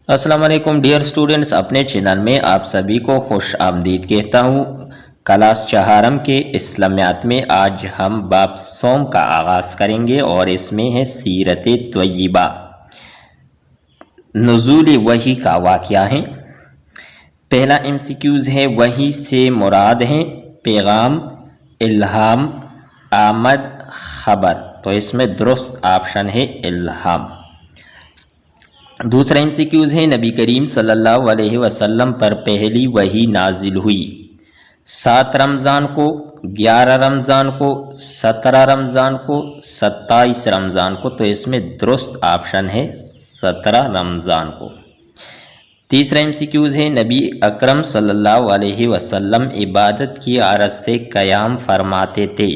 السلام علیکم dear students, اپنے چینل میں آپ سبھی کو خوش آمدید کہتا ہوں۔ کلاس چہارم کے اسلامیات میں آج ہم باب صوم کا آغاز کریں گے اور اس میں ہے سیرت طیبہ، نزول وحی کا واقعہ ہے۔ پہلا MCQs ہے، وحی سے مراد ہے پیغام، الہام، آمد، خبر، تو اس میں درست آپشن ہے الہام۔ دوسرا MCQs ہے، نبی کریم صلی اللہ علیہ وسلم پر پہلی وحی نازل ہوئی 7 رمضان کو، 11 رمضان کو، 17 رمضان کو، 27 رمضان کو، تو اس میں درست آپشن ہے 17 رمضان کو۔ تیسرا MCQs ہے، نبی اکرم صلی اللہ علیہ وسلم عبادت کی عرض سے قیام فرماتے تھے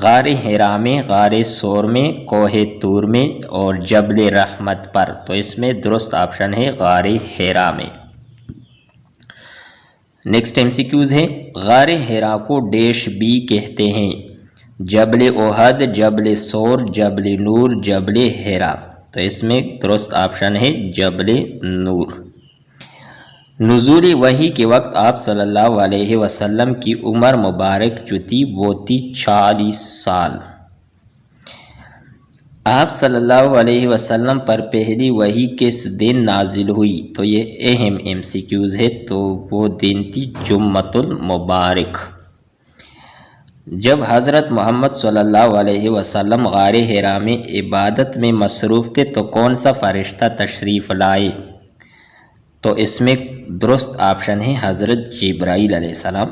غار حرا میں، غار ثور میں، کوہ طور میں اور جبل رحمت پر، تو اس میں درست آپشن ہے غار حرا میں۔ نیکسٹ MCQs ہے، غار حرا کو ڈیش بھی کہتے ہیں، جبل احد، جبل ثور، جبل نور، جبل حرا، تو اس میں درست آپشن ہے جبل نور۔ نزول وحی کے وقت آپ صلی اللہ علیہ وسلم کی عمر مبارک جو تھی وہ تھی 40 سال۔ آپ صلی اللہ علیہ وسلم پر پہلی وحی کس دن نازل ہوئی؟ تو یہ اہم MCQs ہے، تو وہ دن تھی جمعۃ المبارک۔ جب حضرت محمد صلی اللہ علیہ وسلم غار حرا میں عبادت میں مصروف تھے تو کون سا فرشتہ تشریف لائے؟ تو اس میں درست آپشن ہے حضرت جبرائیل علیہ السلام۔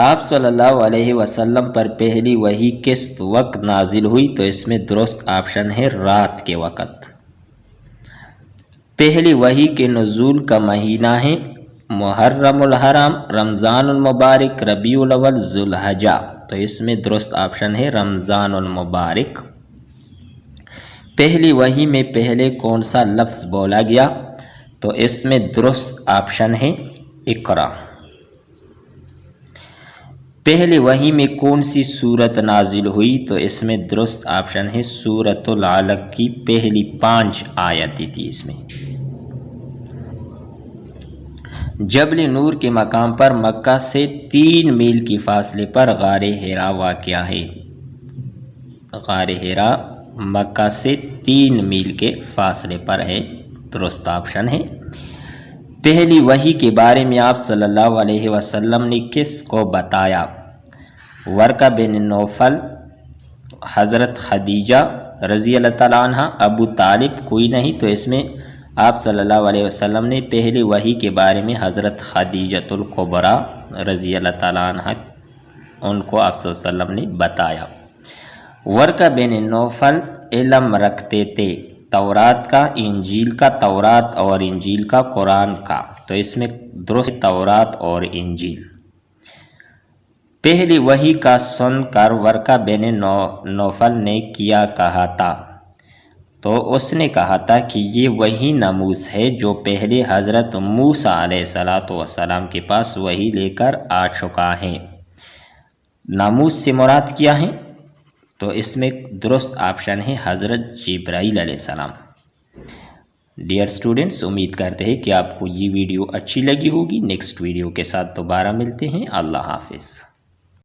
آپ صلی اللہ علیہ وسلم پر پہلی وحی کس وقت نازل ہوئی؟ تو اس میں درست آپشن ہے رات کے وقت۔ پہلی وحی کے نزول کا مہینہ ہے محرم الحرام، رمضان المبارک، ربیع الاول، ذوالحجہ، تو اس میں درست آپشن ہے رمضان المبارک۔ پہلی وحی میں پہلے کون سا لفظ بولا گیا؟ تو اس میں درست آپشن ہے اقرا۔ پہلی وحی میں کون سی سورت نازل ہوئی؟ تو اس میں درست آپشن ہے سورۃ العلق کی پہلی 5 آیتیں تھی اس میں۔ جبل نور کے مقام پر مکہ سے 3 میل کی فاصلے پر غار حرا واقع ہے۔ غار حرا مکہ سے 3 میل کے فاصلے پر ہے، درست آپشن ہے۔ پہلی وحی کے بارے میں آپ صلی اللہ علیہ وسلم نے کس کو بتایا؟ ورقہ بن نوفل، حضرت خدیجہ رضی اللہ تعالیٰ عنہ، ابو طالب، کوئی نہیں، تو اس میں آپ صلی اللہ علیہ وسلم نے پہلی وحی کے بارے میں حضرت خدیجۃ الکبریٰ رضی اللہ تعالیٰ عنہ ان کو آپ صلی اللہ علیہ وسلم نے بتایا۔ ورقہ بن نوفل علم رکھتے تھے تورات کا، انجیل کا، تورات اور انجیل کا، قرآن کا، تو اس میں درست تورات اور انجیل۔ پہلی وحی کا سن کر ورقہ بن نوفل نے کیا کہا تھا؟ تو اس نے کہا تھا کہ یہ وہی ناموس ہے جو پہلے حضرت موسیٰ علیہ السلام کے پاس وحی لے کر آ چکا ہے۔ ناموس سے مراد کیا ہے؟ تو اس میں درست آپشن ہے حضرت جبرائیل علیہ السلام۔ ڈیئر اسٹوڈنٹس، امید کرتے ہیں کہ آپ کو یہ ویڈیو اچھی لگی ہوگی۔ نیکسٹ ویڈیو کے ساتھ دوبارہ ملتے ہیں۔ اللہ حافظ۔